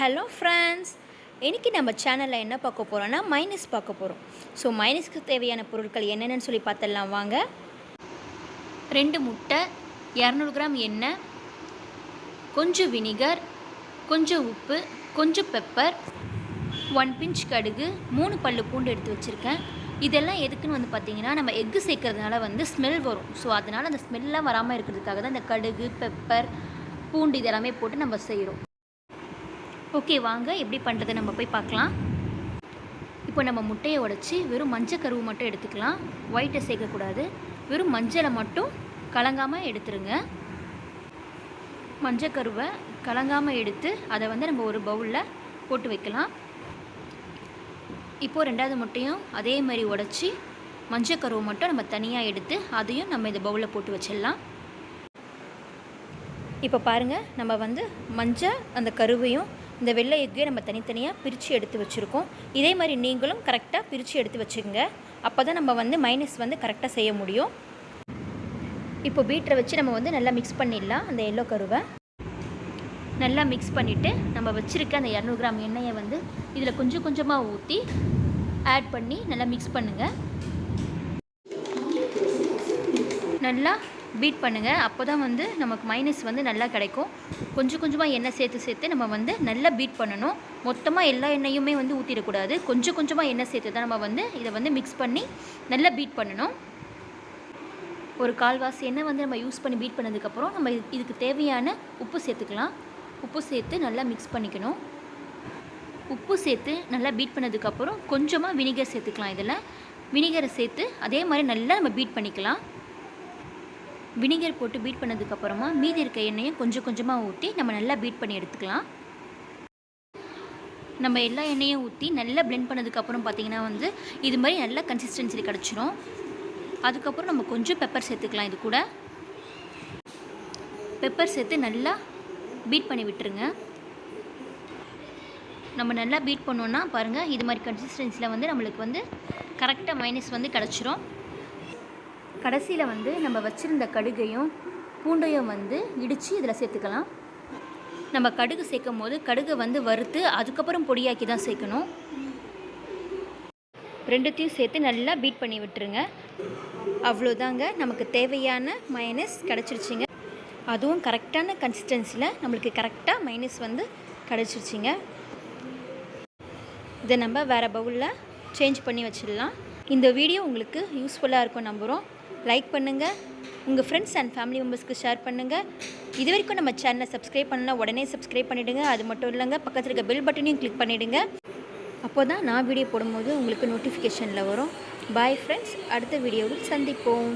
Hello friends, இன்றைக்கி நம்ம சேனலில் என்ன பார்க்க போகிறோன்னா மைனஸ் பார்க்க போகிறோம். ஸோ மைனஸ்க்கு தேவையான பொருட்கள் என்னென்னு சொல்லி பார்த்துடலாம் வாங்க. 2 முட்டை, 200 கிராம் எண்ணெய், கொஞ்சம் வினிகர், கொஞ்சம் உப்பு, கொஞ்சம் பெப்பர், 1 பிஞ்ச் கடுகு, 3 பல்லு பூண்டு எடுத்து வச்சுருக்கேன். இதெல்லாம் எதுக்குன்னு பார்த்தீங்கன்னா, நம்ம எக்கு சேர்க்கறதுனால ஸ்மெல் வரும். ஸோ அதனால் அந்த ஸ்மெல்லாம் வராமல் இருக்கிறதுக்காக தான் இந்த கடுகு, பெப்பர், பூண்டு இதெல்லாமே போட்டு நம்ம செய்கிறோம். ஓகே, வாங்க எப்படி பண்ணுறது நம்ம போய் பார்க்கலாம். இப்போ நம்ம முட்டையை உடைச்சி வெறும் மஞ்சள் கருவு மட்டும் எடுத்துக்கலாம். ஒயிட்டை சேர்க்கக்கூடாது. வெறும் மஞ்சளை மட்டும் கலங்காமல் எடுத்துருங்க. மஞ்சள் கருவை கலங்காமல் எடுத்து அதை நம்ம ஒரு பவுலில் போட்டு வைக்கலாம். இப்போது 2வது முட்டையும் அதே மாதிரி உடைச்சி மஞ்சள் கருவை மட்டும் நம்ம தனியாக எடுத்து அதையும் நம்ம இந்த பவுலில் போட்டு வச்சிடலாம். இப்போ பாருங்கள், நம்ம மஞ்சள் அந்த கருவையும் இந்த வெள்ளை எக்கையும் நம்ம தனித்தனியாக பிரித்து எடுத்து வச்சுருக்கோம். இதே மாதிரி நீங்களும் கரெக்டாக பிரித்து எடுத்து வச்சுக்கோங்க. அப்போ தான் நம்ம மைனஸ் கரெக்டாக செய்ய முடியும். இப்போ பீட்டரை வச்சு நம்ம நல்லா மிக்ஸ் பண்ணிடலாம். அந்த எல்லோ கருவை நல்லா மிக்ஸ் பண்ணிவிட்டு நம்ம வச்சுருக்க அந்த 200 கிராம் எண்ணெயை இதில் கொஞ்சம் கொஞ்சமாக ஊற்றி ஆட் பண்ணி நல்லா மிக்ஸ் பண்ணுங்கள். நல்லா பீட் பண்ணுங்கள். அப்போ தான் நமக்கு மைனஸ் நல்லா கிடைக்கும். கொஞ்சம் கொஞ்சமாக எண்ணெய் சேர்த்து நம்ம நல்லா பீட் பண்ணணும். மொத்தமாக எல்லா எண்ணெயுமே ஊற்றிடக்கூடாது. கொஞ்சம் கொஞ்சமாக எண்ணெய் சேர்த்து தான் நம்ம இதை மிக்ஸ் பண்ணி நல்லா பீட் பண்ணணும். ஒரு கால்வாசி எண்ணெய் நம்ம யூஸ் பண்ணி பீட் பண்ணதுக்கப்புறம் நம்ம இதுக்கு தேவையான உப்பு சேர்த்துக்கலாம். உப்பு சேர்த்து நல்லா மிக்ஸ் பண்ணிக்கணும். உப்பு சேர்த்து நல்லா பீட் பண்ணதுக்கப்புறம் கொஞ்சமாக வினிகர் சேர்த்துக்கலாம். இதில் வினிகரை சேர்த்து அதே மாதிரி நல்லா நம்ம பீட் பண்ணிக்கலாம். வினிகர் போட்டு பீட் பண்ணதுக்கப்புறமா மீதி இருக்க எண்ணெயும் கொஞ்சம் கொஞ்சமாக ஊற்றி நம்ம நல்லா பீட் பண்ணி எடுத்துக்கலாம். நம்ம எல்லா எண்ணெயும் ஊற்றி நல்லா பிளெண்ட் பண்ணதுக்கப்புறம் பார்த்திங்கன்னா இது மாதிரி நல்லா கன்சிஸ்டன்சி கிடச்சிரும். அதுக்கப்புறம் நம்ம கொஞ்சம் பெப்பர் சேர்த்துக்கலாம். இது கூட பெப்பர் சேர்த்து நல்லா பீட் பண்ணி விட்டுருங்க. நம்ம நல்லா பீட் பண்ணோன்னா பாருங்கள், இது மாதிரி கன்சிஸ்டன்சியில் நம்மளுக்கு கரெக்டாக மைனஸ் கிடச்சிரும். கடைசியில் நம்ம வச்சுருந்த கடுகையும் பூண்டையும் இடித்து இதில் சேர்த்துக்கலாம். நம்ம கடுகு சேர்க்கும் போது கடுகை வறுத்து அதுக்கப்புறம் பொடியாக்கி தான் சேர்க்கணும். ரெண்டுத்தையும் சேர்த்து நல்லா பீட் பண்ணி விட்டுருங்க. அவ்வளோதாங்க, நமக்கு தேவையான மைனஸ் கிடச்சிருச்சிங்க. அதுவும் கரெக்டான கன்சிஸ்டன்சியில் நம்மளுக்கு கரெக்டாக மைனஸ் கிடச்சிருச்சிங்க. இதை நம்ம வேறு பவுலில் சேஞ்ச் பண்ணி வச்சிடலாம். இந்த வீடியோ உங்களுக்கு யூஸ்ஃபுல்லாக இருக்கும் நம்புகிறோம். லைக் பண்ணுங்கள், உங்கள் ஃப்ரெண்ட்ஸ் அண்ட் ஃபேமிலி மெம்பர்ஸ்க்கு ஷேர் பண்ணுங்கள். இது வரைக்கும் நம்ம சேனலை சப்ஸ்கிரைப் பண்ணலாம், உடனே சப்ஸ்கிரைப் பண்ணிவிடுங்க. அது மட்டும் இல்லைங்க, பக்கத்தில் இருக்க பெல் பட்டனையும் கிளிக் பண்ணிவிடுங்க. அப்போ தான் நான் வீடியோ போடும்போது உங்களுக்கு நோட்டிஃபிகேஷனில் வரும். பாய் ஃப்ரெண்ட்ஸ், அடுத்த வீடியோவில் சந்திப்போம்.